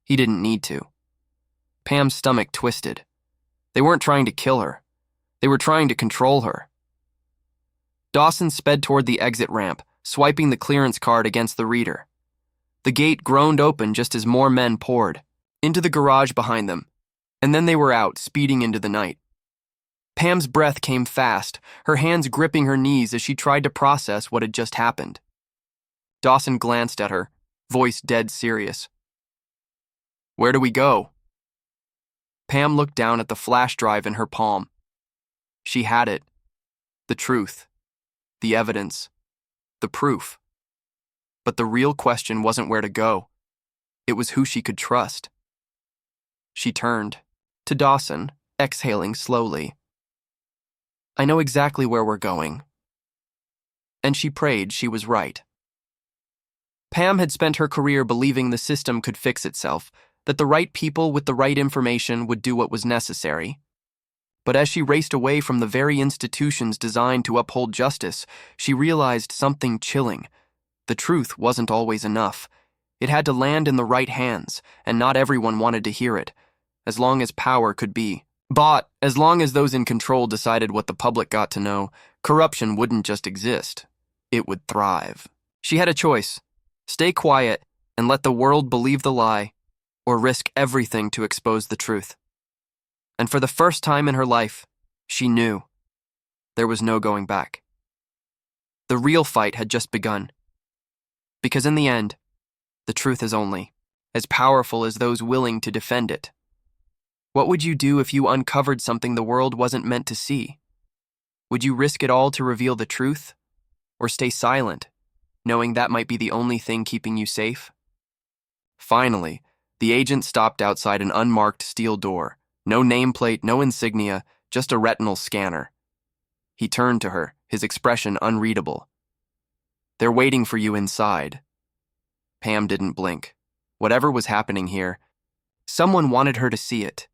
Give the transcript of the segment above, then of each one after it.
He didn't need to. Pam's stomach twisted. They weren't trying to kill her. They were trying to control her. Dawson sped toward the exit ramp, swiping the clearance card against the reader. The gate groaned open just as more men poured into the garage behind them, and then they were out, speeding into the night. Pam's breath came fast, her hands gripping her knees as she tried to process what had just happened. Dawson glanced at her, voice dead serious. "Where do we go?" Pam looked down at the flash drive in her palm. She had it. The truth. The evidence. The proof. But the real question wasn't where to go. It was who she could trust. She turned to Dawson, exhaling slowly. "I know exactly where we're going." And she prayed she was right. Pam had spent her career believing the system could fix itself, that the right people with the right information would do what was necessary. But as she raced away from the very institutions designed to uphold justice, she realized something chilling. The truth wasn't always enough. It had to land in the right hands, and not everyone wanted to hear it, as long as power could be bought. As long as those in control decided what the public got to know, corruption wouldn't just exist. It would thrive. She had a choice: stay quiet and let the world believe the lie, or risk everything to expose the truth. And for the first time in her life, she knew there was no going back. The real fight had just begun. Because in the end, the truth is only as powerful as those willing to defend it. What would you do if you uncovered something the world wasn't meant to see? Would you risk it all to reveal the truth? Or stay silent, knowing that might be the only thing keeping you safe? Finally, the agent stopped outside an unmarked steel door. No nameplate, no insignia, just a retinal scanner. He turned to her, his expression unreadable. "They're waiting for you inside." Pam didn't blink. Whatever was happening here, someone wanted her to see it.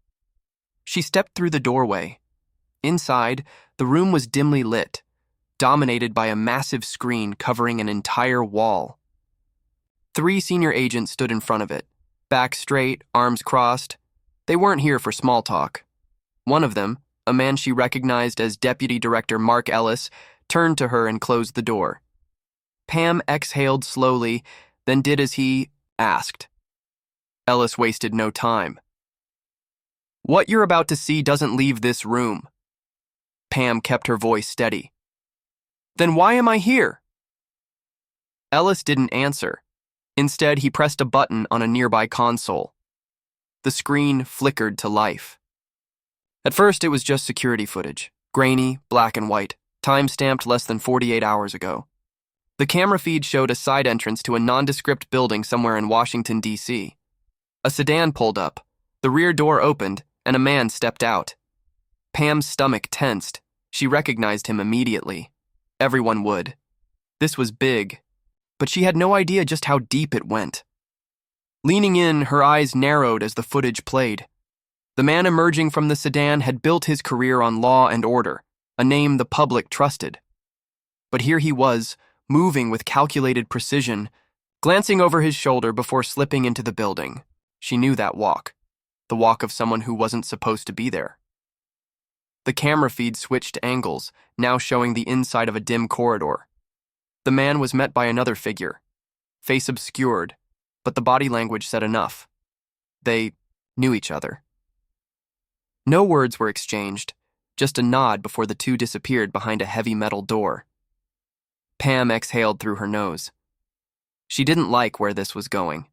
She stepped through the doorway. Inside, the room was dimly lit, dominated by a massive screen covering an entire wall. 3 senior agents stood in front of it, back straight, arms crossed. They weren't here for small talk. One of them, a man she recognized as Deputy Director Mark Ellis, turned to her and closed the door. Pam exhaled slowly, then did as he asked. Ellis wasted no time. "What you're about to see doesn't leave this room." Pam kept her voice steady. "Then why am I here?" Ellis didn't answer. Instead, he pressed a button on a nearby console. The screen flickered to life. At first, it was just security footage, grainy, black and white, time-stamped less than 48 hours ago. The camera feed showed a side entrance to a nondescript building somewhere in Washington, D.C. A sedan pulled up, the rear door opened, and a man stepped out. Pam's stomach tensed. She recognized him immediately. Everyone would. This was big, but she had no idea just how deep it went. Leaning in, her eyes narrowed as the footage played. The man emerging from the sedan had built his career on law and order, a name the public trusted. But here he was, moving with calculated precision, glancing over his shoulder before slipping into the building. She knew that walk, the walk of someone who wasn't supposed to be there. The camera feed switched angles, now showing the inside of a dim corridor. The man was met by another figure, face obscured, but the body language said enough. They knew each other. No words were exchanged, just a nod before the two disappeared behind a heavy metal door. Pam exhaled through her nose. She didn't like where this was going.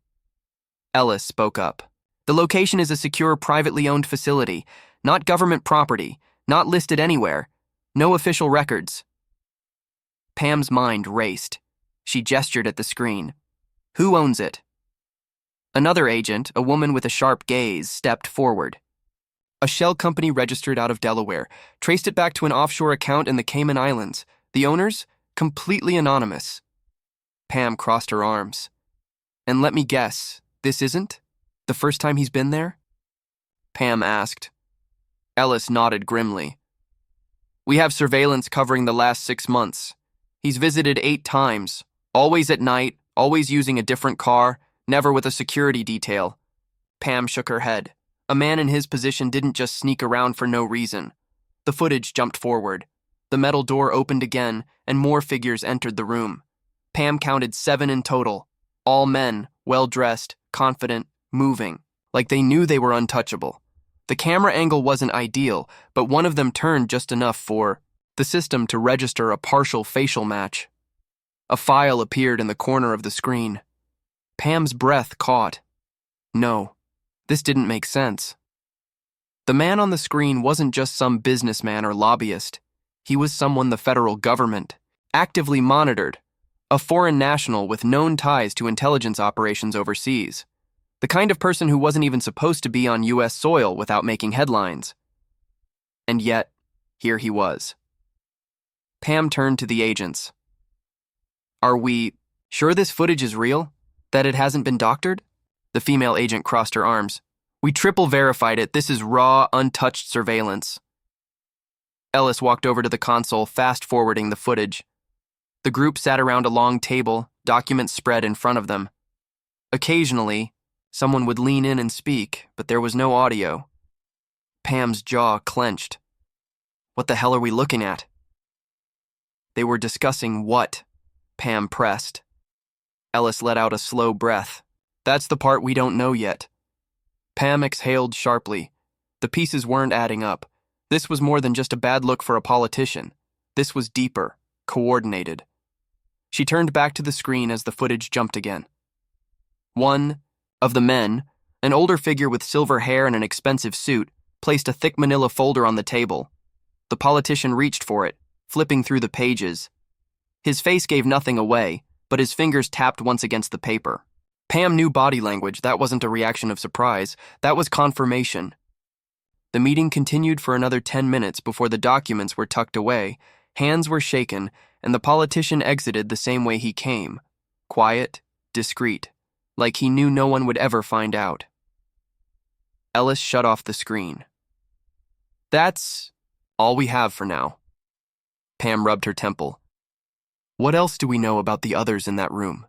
Ellis spoke up. "The location is a secure, privately owned facility, not government property, not listed anywhere, no official records." Pam's mind raced. She gestured at the screen. "Who owns it?" Another agent, a woman with a sharp gaze, stepped forward. "A shell company registered out of Delaware, traced it back to an offshore account in the Cayman Islands. The owners? Completely anonymous." Pam crossed her arms. "And let me guess, this isn't the first time he's been there?" Pam asked. Ellis nodded grimly. "We have surveillance covering the last 6 months. He's visited 8 times, always at night, always using a different car, never with a security detail. Pam shook her head. A man in his position didn't just sneak around for no reason. The footage jumped forward. The metal door opened again, and more figures entered the room. Pam counted 7 in total, all men, well-dressed, confident, moving, like they knew they were untouchable. The camera angle wasn't ideal, but one of them turned just enough for the system to register a partial facial match. A file appeared in the corner of the screen. Pam's breath caught. No, this didn't make sense. The man on the screen wasn't just some businessman or lobbyist. He was someone the federal government actively monitored, a foreign national with known ties to intelligence operations overseas. The kind of person who wasn't even supposed to be on U.S. soil without making headlines. And yet, here he was. Pam turned to the agents. Are we sure this footage is real? That it hasn't been doctored? The female agent crossed her arms. We triple verified it. This is raw, untouched surveillance. Ellis walked over to the console, fast-forwarding the footage. The group sat around a long table, documents spread in front of them. Occasionally, someone would lean in and speak, but there was no audio. Pam's jaw clenched. What the hell are we looking at? They were discussing what? Pam pressed. Ellis let out a slow breath. That's the part we don't know yet. Pam exhaled sharply. The pieces weren't adding up. This was more than just a bad look for a politician. This was deeper, coordinated. She turned back to the screen as the footage jumped again. One of the men, an older figure with silver hair and an expensive suit, placed a thick manila folder on the table. The politician reached for it, flipping through the pages. His face gave nothing away, but his fingers tapped once against the paper. Pam knew body language. That wasn't a reaction of surprise. That was confirmation. The meeting continued for another 10 minutes before the documents were tucked away, hands were shaken, and the politician exited the same way he came, quiet, discreet, like he knew no one would ever find out. Ellis shut off the screen. That's all we have for now. Pam rubbed her temple. What else do we know about the others in that room?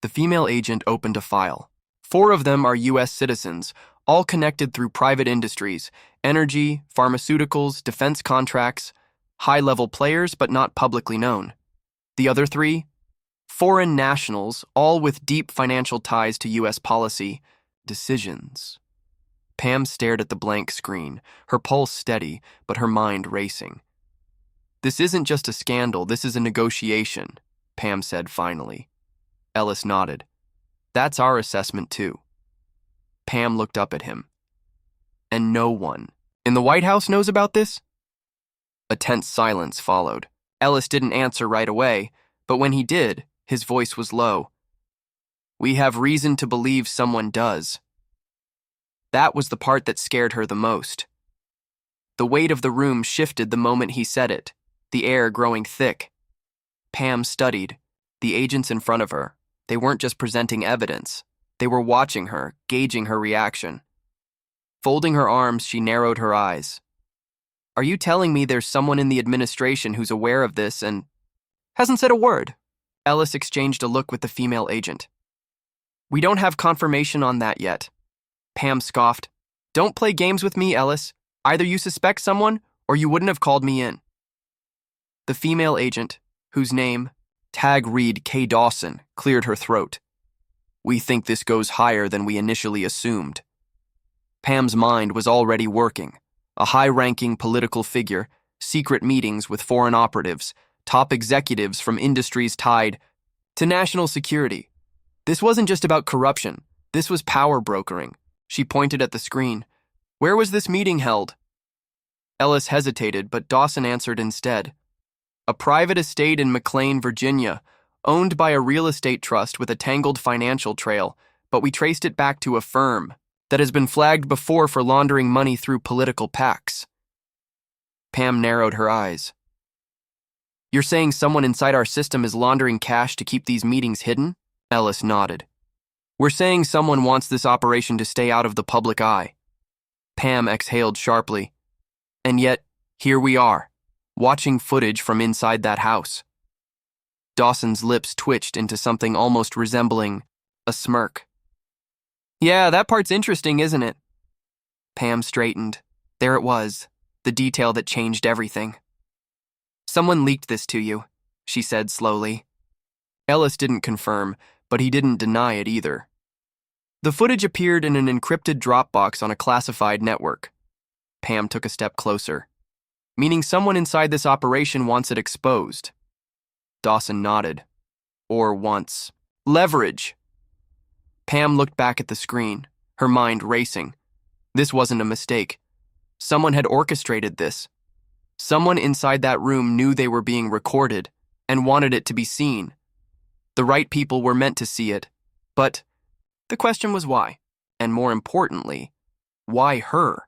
The female agent opened a file. 4 of them are U.S. citizens, all connected through private industries, energy, pharmaceuticals, defense contracts, high-level players but not publicly known. The other 3? Foreign nationals, all with deep financial ties to U.S. policy, decisions. Pam stared at the blank screen, her pulse steady, but her mind racing. This isn't just a scandal, this is a negotiation, Pam said finally. Ellis nodded. That's our assessment too. Pam looked up at him. And no one in the White House knows about this? A tense silence followed. Ellis didn't answer right away, but when he did, his voice was low. We have reason to believe someone does. That was the part that scared her the most. The weight of the room shifted the moment he said it, the air growing thick. Pam studied, the agents in front of her. They weren't just presenting evidence. They were watching her, gauging her reaction. Folding her arms, she narrowed her eyes. Are you telling me there's someone in the administration who's aware of this and hasn't said a word? Ellis exchanged a look with the female agent. We don't have confirmation on that yet. Pam scoffed. Don't play games with me, Ellis. Either you suspect someone or you wouldn't have called me in. The female agent, whose name, Tag Reed K. Dawson, cleared her throat. We think this goes higher than we initially assumed. Pam's mind was already working. A high-ranking political figure, secret meetings with foreign operatives, top executives from industries tied to national security. This wasn't just about corruption. This was power brokering. She pointed at the screen. Where was this meeting held? Ellis hesitated, but Dawson answered instead. A private estate in McLean, Virginia, owned by a real estate trust with a tangled financial trail, but we traced it back to a firm that has been flagged before for laundering money through political PACs. Pam narrowed her eyes. You're saying someone inside our system is laundering cash to keep these meetings hidden? Ellis nodded. We're saying someone wants this operation to stay out of the public eye. Pam exhaled sharply. And yet, here we are, watching footage from inside that house. Dawson's lips twitched into something almost resembling a smirk. Yeah, that part's interesting, isn't it? Pam straightened. There it was, the detail that changed everything. Someone leaked this to you, she said slowly. Ellis didn't confirm, but he didn't deny it either. The footage appeared in an encrypted Dropbox on a classified network. Pam took a step closer. Meaning someone inside this operation wants it exposed. Dawson nodded. Or wants leverage. Pam looked back at the screen, her mind racing. This wasn't a mistake. Someone had orchestrated this. Someone inside that room knew they were being recorded and wanted it to be seen. The right people were meant to see it, but the question was why, and more importantly, why her?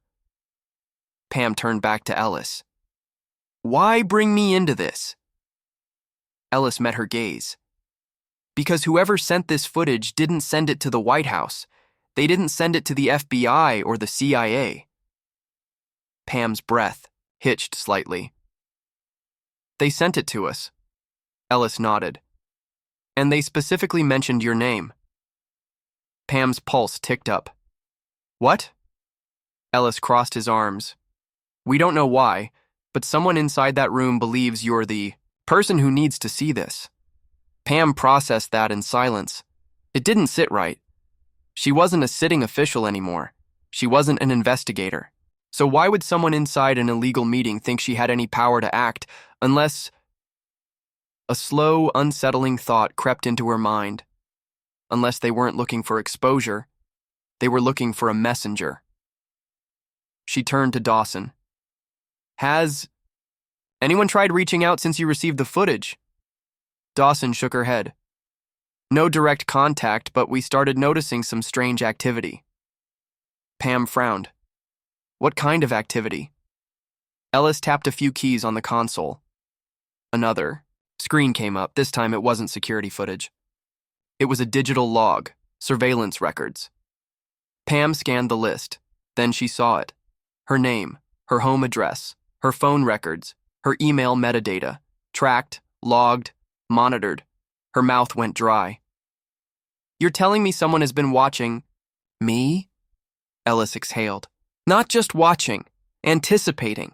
Pam turned back to Ellis. Why bring me into this? Ellis met her gaze. Because whoever sent this footage didn't send it to the White House. They didn't send it to the FBI or the CIA. Pam's breath hitched slightly. They sent it to us. Ellis nodded. And they specifically mentioned your name. Pam's pulse ticked up. What? Ellis crossed his arms. We don't know why, but someone inside that room believes you're the person who needs to see this. Pam processed that in silence. It didn't sit right. She wasn't a sitting official anymore. She wasn't an investigator. So why would someone inside an illegal meeting think she had any power to act unless... A slow, unsettling thought crept into her mind. Unless they weren't looking for exposure, they were looking for a messenger. She turned to Dawson. Has anyone tried reaching out since you received the footage? Dawson shook her head. No direct contact, but we started noticing some strange activity. Pam frowned. What kind of activity? Ellis tapped a few keys on the console. Another screen came up. This time it wasn't security footage. It was a digital log, surveillance records. Pam scanned the list. Then she saw it. Her name, her home address, her phone records, her email metadata, tracked, logged, monitored. Her mouth went dry. You're telling me someone has been watching me? Ellis exhaled. Not just watching, anticipating.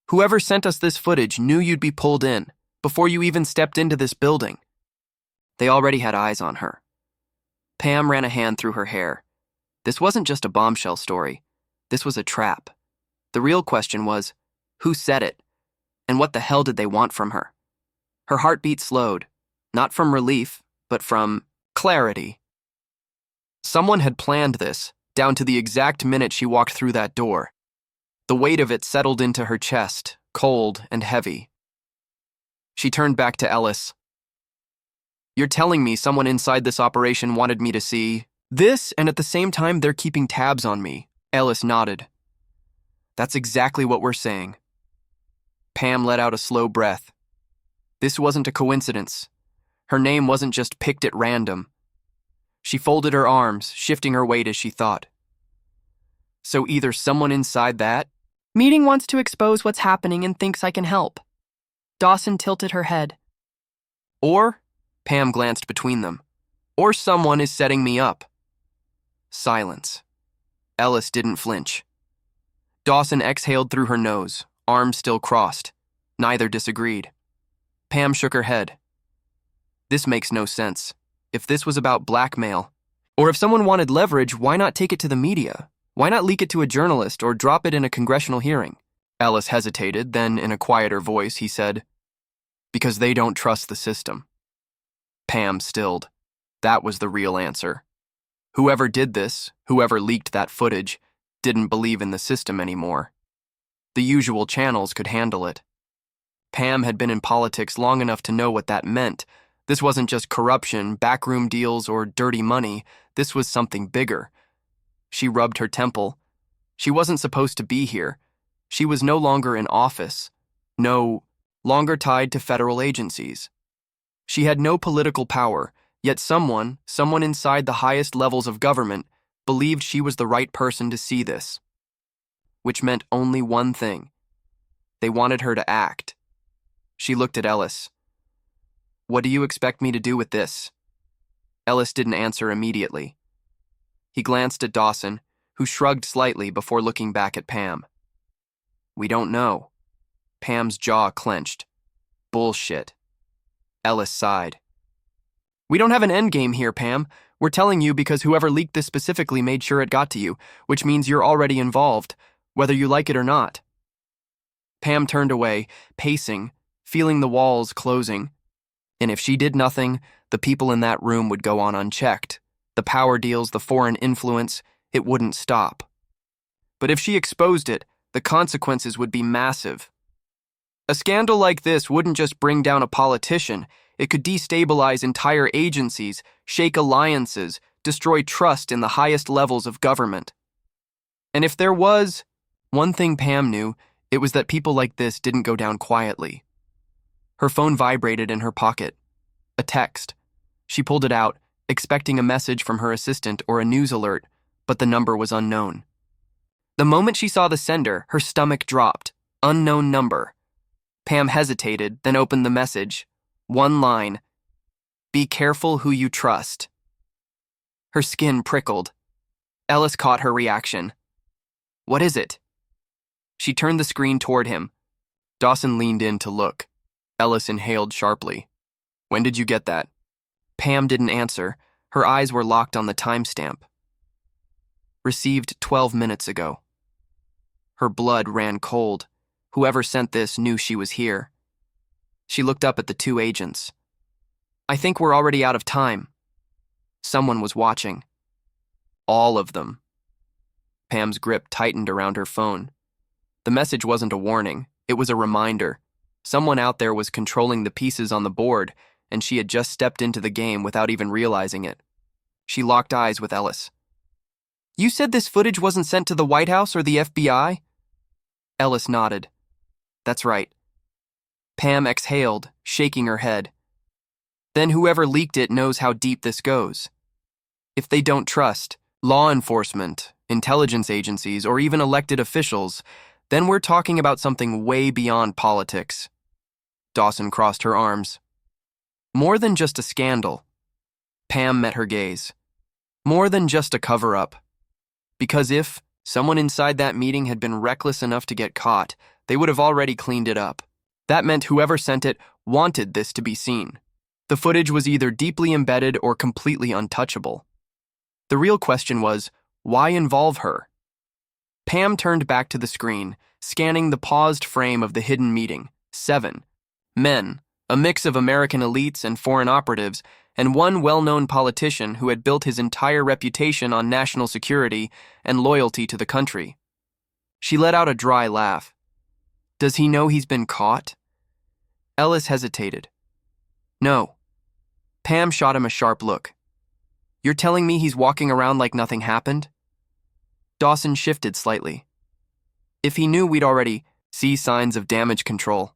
Whoever sent us this footage knew you'd be pulled in before you even stepped into this building. They already had eyes on her. Pam ran a hand through her hair. This wasn't just a bombshell story. This was a trap. The real question was, who said it? And what the hell did they want from her? Her heartbeat slowed, not from relief, but from clarity. Someone had planned this, down to the exact minute she walked through that door. The weight of it settled into her chest, cold and heavy. She turned back to Ellis. You're telling me someone inside this operation wanted me to see this, and at the same time they're keeping tabs on me? Ellis nodded. That's exactly what we're saying. Pam let out a slow breath. This wasn't a coincidence. Her name wasn't just picked at random. She folded her arms, shifting her weight as she thought. So either someone inside that meeting wants to expose what's happening and thinks I can help. Dawson tilted her head. Or, Pam glanced between them, or someone is setting me up. Silence. Ellis didn't flinch. Dawson exhaled through her nose, arms still crossed. Neither disagreed. Pam shook her head. This makes no sense. If this was about blackmail, or if someone wanted leverage, why not take it to the media? Why not leak it to a journalist or drop it in a congressional hearing? Ellis hesitated, then in a quieter voice he said, because they don't trust the system. Pam stilled. That was the real answer. Whoever did this, whoever leaked that footage, didn't believe in the system anymore. The usual channels could handle it. Pam had been in politics long enough to know what that meant. This wasn't just corruption, backroom deals, or dirty money. This was something bigger. She rubbed her temple. She wasn't supposed to be here. She was no longer in office. No longer tied to federal agencies. She had no political power, yet someone inside the highest levels of government, believed she was the right person to see this. Which meant only one thing. They wanted her to act. She looked at Ellis. What do you expect me to do with this? Ellis didn't answer immediately. He glanced at Dawson, who shrugged slightly before looking back at Pam. We don't know. Pam's jaw clenched. Bullshit. Ellis sighed. We don't have an endgame here, Pam. We're telling you because whoever leaked this specifically made sure it got to you, which means you're already involved, whether you like it or not. Pam turned away, pacing, feeling the walls closing. And if she did nothing, the people in that room would go on unchecked. The power deals, the foreign influence, it wouldn't stop. But if she exposed it, the consequences would be massive. A scandal like this wouldn't just bring down a politician, it could destabilize entire agencies, shake alliances, destroy trust in the highest levels of government. And if there was one thing Pam knew, it was that people like this didn't go down quietly. Her phone vibrated in her pocket. A text. She pulled it out, expecting a message from her assistant or a news alert, but the number was unknown. The moment she saw the sender, her stomach dropped. Unknown number. Pam hesitated, then opened the message. One line. Be careful who you trust. Her skin prickled. Ellis caught her reaction. What is it? She turned the screen toward him. Dawson leaned in to look. Ellis inhaled sharply. When did you get that? Pam didn't answer. Her eyes were locked on the timestamp. Received 12 minutes ago. Her blood ran cold. Whoever sent this knew she was here. She looked up at the two agents. I think we're already out of time. Someone was watching. All of them. Pam's grip tightened around her phone. The message wasn't a warning, it was a reminder. Someone out there was controlling the pieces on the board, and she had just stepped into the game without even realizing it. She locked eyes with Ellis. You said this footage wasn't sent to the White House or the FBI? Ellis nodded. That's right. Pam exhaled, shaking her head. Then whoever leaked it knows how deep this goes. If they don't trust law enforcement, intelligence agencies, or even elected officials, then we're talking about something way beyond politics. Dawson crossed her arms. More than just a scandal. Pam met her gaze. More than just a cover-up. Because if someone inside that meeting had been reckless enough to get caught, they would have already cleaned it up. That meant whoever sent it wanted this to be seen. The footage was either deeply embedded or completely untouchable. The real question was, why involve her? Pam turned back to the screen, scanning the paused frame of the hidden meeting. 7 men, a mix of American elites and foreign operatives, and one well-known politician who had built his entire reputation on national security and loyalty to the country. She let out a dry laugh. Does he know he's been caught? Ellis hesitated. No. Pam shot him a sharp look. You're telling me he's walking around like nothing happened? Dawson shifted slightly. If he knew we'd already see signs of damage control.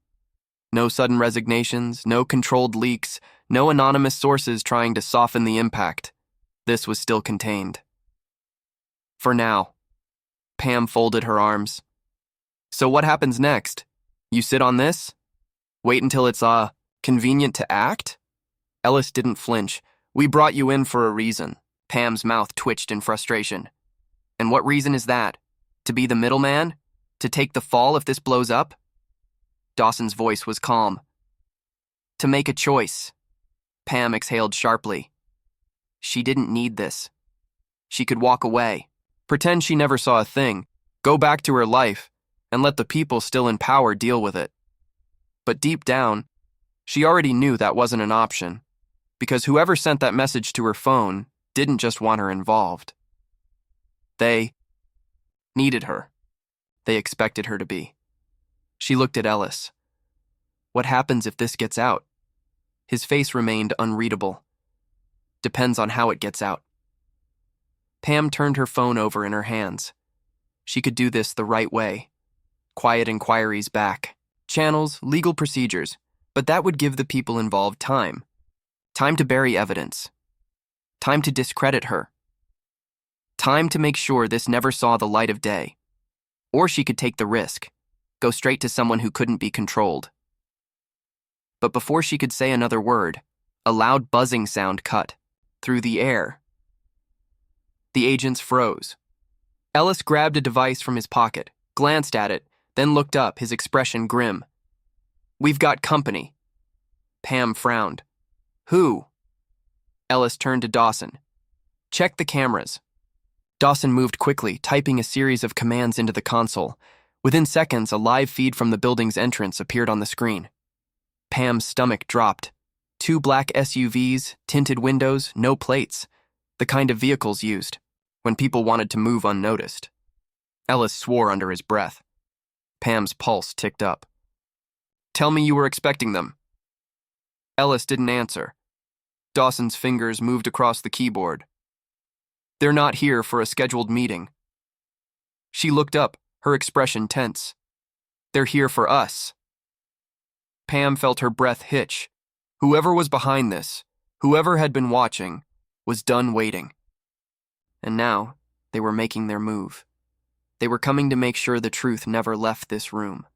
No sudden resignations, no controlled leaks, no anonymous sources trying to soften the impact. This was still contained. For now. Pam folded her arms. So what happens next? You sit on this? Wait until it's, convenient to act? Ellis didn't flinch. We brought you in for a reason. Pam's mouth twitched in frustration. And what reason is that? To be the middleman? To take the fall if this blows up? Dawson's voice was calm. To make a choice. Pam exhaled sharply. She didn't need this. She could walk away, pretend she never saw a thing, go back to her life, and let the people still in power deal with it. But deep down, she already knew that wasn't an option, because whoever sent that message to her phone didn't just want her involved. They needed her. They expected her to be. She looked at Ellis. What happens if this gets out? His face remained unreadable. Depends on how it gets out. Pam turned her phone over in her hands. She could do this the right way. Quiet inquiries back. Channels, legal procedures. But that would give the people involved time. Time to bury evidence. Time to discredit her. Time to make sure this never saw the light of day. Or she could take the risk. Go straight to someone who couldn't be controlled. But before she could say another word, a loud buzzing sound cut through the air. The agents froze. Ellis grabbed a device from his pocket, glanced at it, then looked up, his expression grim. "We've got company." Pam frowned. "Who?" Ellis turned to Dawson. "Check the cameras." Dawson moved quickly, typing a series of commands into the console. Within seconds, a live feed from the building's entrance appeared on the screen. Pam's stomach dropped. 2 black SUVs, tinted windows, no plates. The kind of vehicles used when people wanted to move unnoticed. Ellis swore under his breath. Pam's pulse ticked up. "Tell me you were expecting them." Ellis didn't answer. Dawson's fingers moved across the keyboard. "They're not here for a scheduled meeting." She looked up, her expression tense. "They're here for us." Pam felt her breath hitch. Whoever was behind this, whoever had been watching, was done waiting. And now, they were making their move. They were coming to make sure the truth never left this room.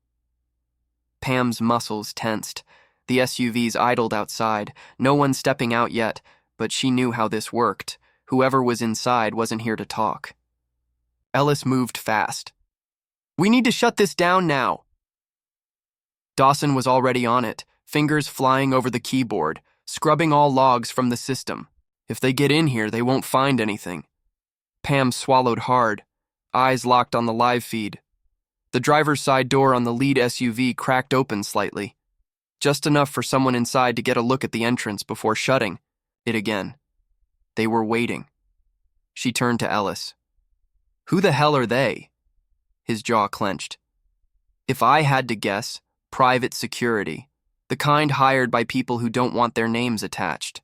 Pam's muscles tensed. The SUVs idled outside, no one stepping out yet, but she knew how this worked. Whoever was inside wasn't here to talk. Ellis moved fast. "We need to shut this down now." Dawson was already on it, fingers flying over the keyboard, scrubbing all logs from the system. If they get in here, they won't find anything. Pam swallowed hard, eyes locked on the live feed. The driver's side door on the lead SUV cracked open slightly, just enough for someone inside to get a look at the entrance before shutting it again. They were waiting. She turned to Ellis. "Who the hell are they?" His jaw clenched. "If I had to guess, private security. The kind hired by people who don't want their names attached."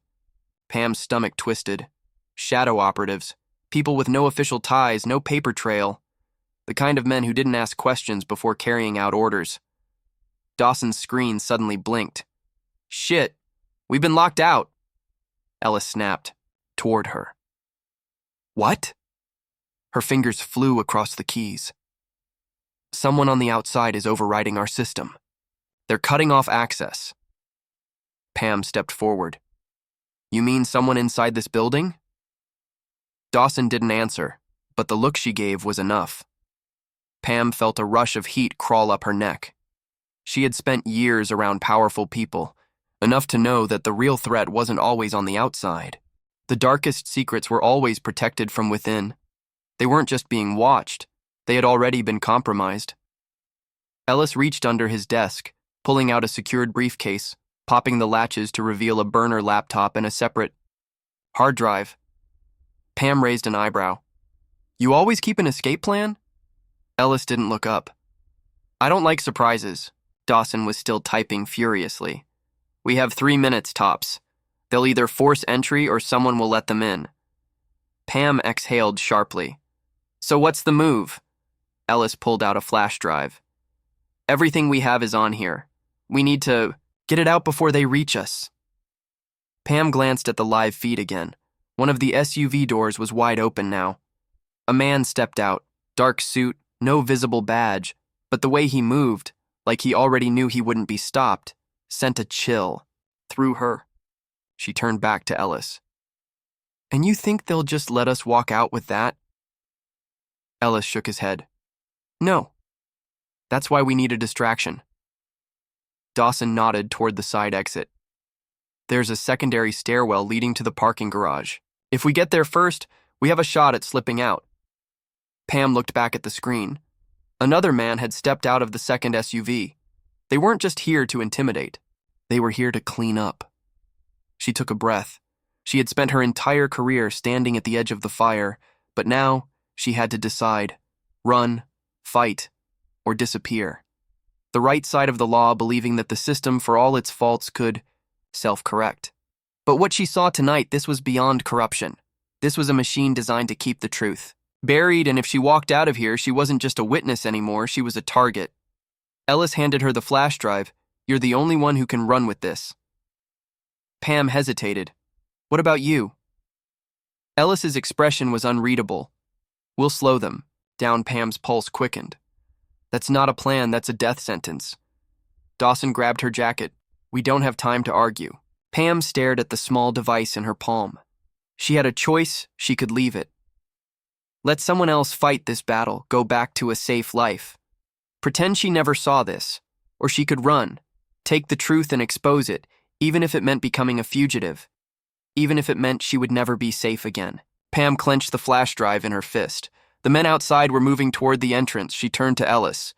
Pam's stomach twisted. Shadow operatives. People with no official ties, no paper trail. The kind of men who didn't ask questions before carrying out orders. Dawson's screen suddenly blinked. "Shit, we've been locked out." Ellis snapped, toward her. "What?" Her fingers flew across the keys. "Someone on the outside is overriding our system. They're cutting off access." Pam stepped forward. "You mean someone inside this building?" Dawson didn't answer, but the look she gave was enough. Pam felt a rush of heat crawl up her neck. She had spent years around powerful people, enough to know that the real threat wasn't always on the outside. The darkest secrets were always protected from within. They weren't just being watched, they had already been compromised. Ellis reached under his desk, pulling out a secured briefcase, popping the latches to reveal a burner laptop and a separate hard drive. Pam raised an eyebrow. "You always keep an escape plan?" Ellis didn't look up. "I don't like surprises." Dawson was still typing furiously. "We have 3 minutes tops. They'll either force entry or someone will let them in." Pam exhaled sharply. "So what's the move?" Ellis pulled out a flash drive. "Everything we have is on here. We need to get it out before they reach us." Pam glanced at the live feed again. One of the SUV doors was wide open now. A man stepped out, dark suit, no visible badge, but the way he moved, like he already knew he wouldn't be stopped, sent a chill through her. She turned back to Ellis. "And you think they'll just let us walk out with that?" Ellis shook his head. "No. That's why we need a distraction." Dawson nodded toward the side exit. "There's a secondary stairwell leading to the parking garage. If we get there first, we have a shot at slipping out." Pam looked back at the screen. Another man had stepped out of the second SUV. They weren't just here to intimidate. They were here to clean up. She took a breath. She had spent her entire career standing at the edge of the fire, but now she had to decide: run, fight, or disappear. The right side of the law believing that the system, for all its faults, could self-correct. But what she saw tonight, this was beyond corruption. This was a machine designed to keep the truth buried, and if she walked out of here, she wasn't just a witness anymore, she was a target. Ellis handed her the flash drive. "You're the only one who can run with this." Pam hesitated. "What about you?" Ellis's expression was unreadable. "We'll slow them." Down Pam's pulse quickened. "That's not a plan, that's a death sentence." Dawson grabbed her jacket. "We don't have time to argue." Pam stared at the small device in her palm. She had a choice, she could leave it. Let someone else fight this battle, go back to a safe life. Pretend she never saw this, or she could run, take the truth and expose it, even if it meant becoming a fugitive, even if it meant she would never be safe again. Pam clenched the flash drive in her fist. The men outside were moving toward the entrance. She turned to Ellis.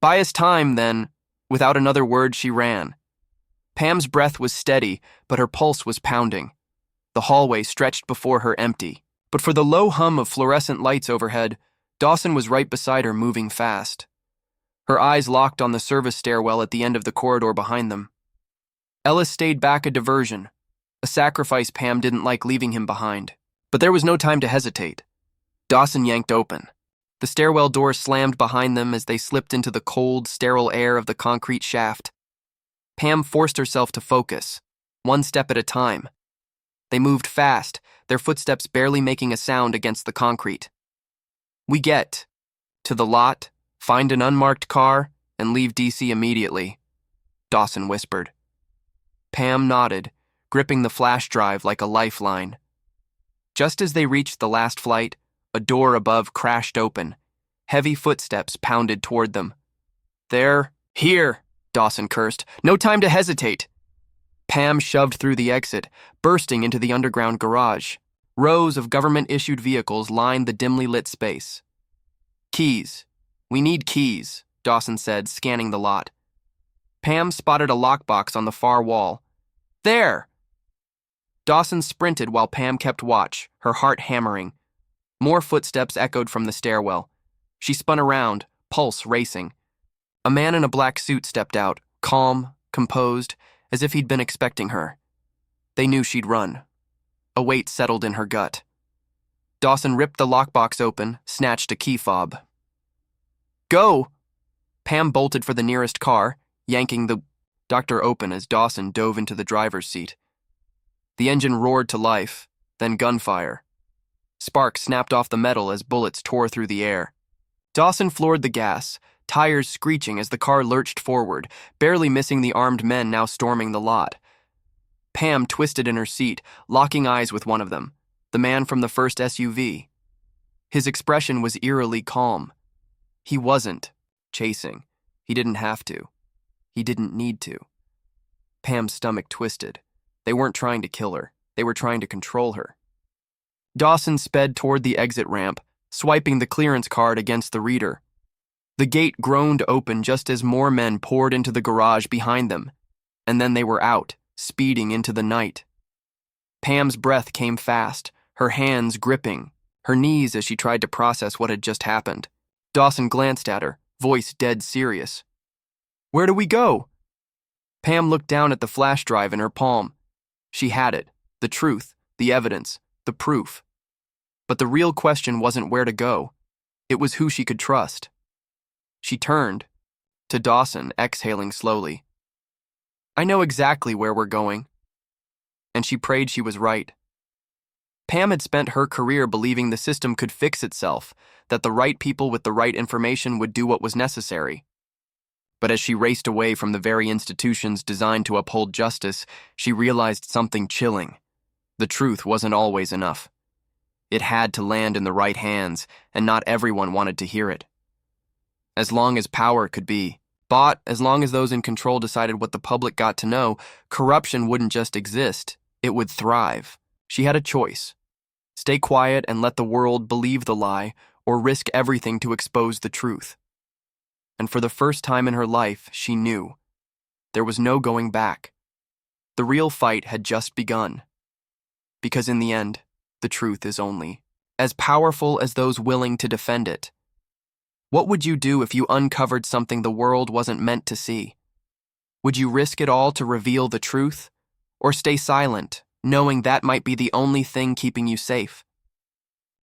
Buy us time, then. Without another word, she ran. Pam's breath was steady, but her pulse was pounding. The hallway stretched before her empty. But for the low hum of fluorescent lights overhead, Dawson was right beside her, moving fast. Her eyes locked on the service stairwell at the end of the corridor behind them. Ellis stayed back, a diversion, a sacrifice Pam didn't like leaving him behind. But there was no time to hesitate. Dawson yanked open. The stairwell door slammed behind them as they slipped into the cold, sterile air of the concrete shaft. Pam forced herself to focus, one step at a time. They moved fast, their footsteps barely making a sound against the concrete. We get to the lot, find an unmarked car, and leave DC immediately, Dawson whispered. Pam nodded, gripping the flash drive like a lifeline. Just as they reached the last flight, a door above crashed open. Heavy footsteps pounded toward them. Here, Dawson cursed. No time to hesitate. Pam shoved through the exit, bursting into the underground garage. Rows of government-issued vehicles lined the dimly lit space. Keys. We need keys, Dawson said, scanning the lot. Pam spotted a lockbox on the far wall. There! Dawson sprinted while Pam kept watch, her heart hammering. More footsteps echoed from the stairwell. She spun around, pulse racing. A man in a black suit stepped out, calm, composed, as if he'd been expecting her. They knew she'd run. A weight settled in her gut. Dawson ripped the lockbox open, snatched a key fob. Go! Pam bolted for the nearest car, yanking the doctor open as Dawson dove into the driver's seat. The engine roared to life, then gunfire. Sparks snapped off the metal as bullets tore through the air. Dawson floored the gas, tires screeching as the car lurched forward, barely missing the armed men now storming the lot. Pam twisted in her seat, locking eyes with one of them, the man from the first SUV. His expression was eerily calm. He wasn't chasing. He didn't have to. He didn't need to. Pam's stomach twisted. They weren't trying to kill her. They were trying to control her. Dawson sped toward the exit ramp, swiping the clearance card against the reader. The gate groaned open just as more men poured into the garage behind them, and then they were out, speeding into the night. Pam's breath came fast, her hands gripping, her knees as she tried to process what had just happened. Dawson glanced at her, voice dead serious. Where do we go? Pam looked down at the flash drive in her palm. She had it, the truth, the evidence, the proof. But the real question wasn't where to go. It was who she could trust. She turned to Dawson, exhaling slowly. I know exactly where we're going. And she prayed she was right. Pam had spent her career believing the system could fix itself, that the right people with the right information would do what was necessary. But as she raced away from the very institutions designed to uphold justice, she realized something chilling. The truth wasn't always enough. It had to land in the right hands, and not everyone wanted to hear it. As long as power could be bought, as long as those in control decided what the public got to know, corruption wouldn't just exist, it would thrive. She had a choice. Stay quiet and let the world believe the lie, or risk everything to expose the truth. And for the first time in her life, she knew. There was no going back. The real fight had just begun. Because in the end, the truth is only as powerful as those willing to defend it. What would you do if you uncovered something the world wasn't meant to see? Would you risk it all to reveal the truth? Or stay silent, knowing that might be the only thing keeping you safe?